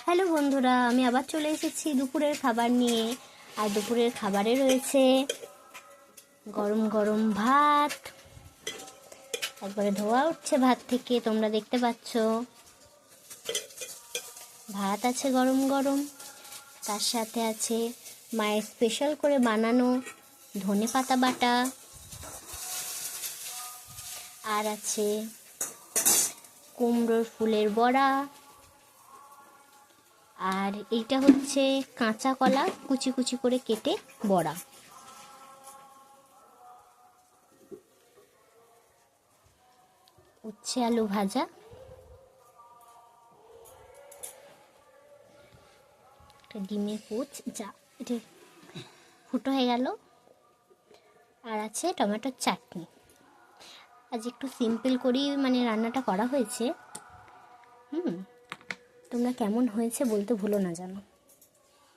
Hello বন্ধুরা, আমি আবার চলে এসেছি দুপুরের খাবার নিয়ে। আর দুপুরের খাবারে রয়েছে গরম গরম ভাত। একবারে ধোয়া উঠছে ভাত থেকে, তোমরা দেখতে পাচ্ছ। ভাত আছে গরম গরম, তার সাথে আছে মায়ের স্পেশাল করে বানানো ধনেপাতা বাটা, আর আছে কুমড়োর ফুলের বড়া, আর এইটা হচ্ছে কাঁচা কলা কুচি কুচি করে কেটে বড়া। উচ্ছে আলু ভাজা, ডিমের পুচ, যা এটা ফুটো হয়ে গেল, আর আছে টমেটোর চাটনি। আজ একটু সিম্পল করেই রান্নাটা করা হয়েছে। তোমরা কেমন হয়েছে বলতে ভুলো না জানো।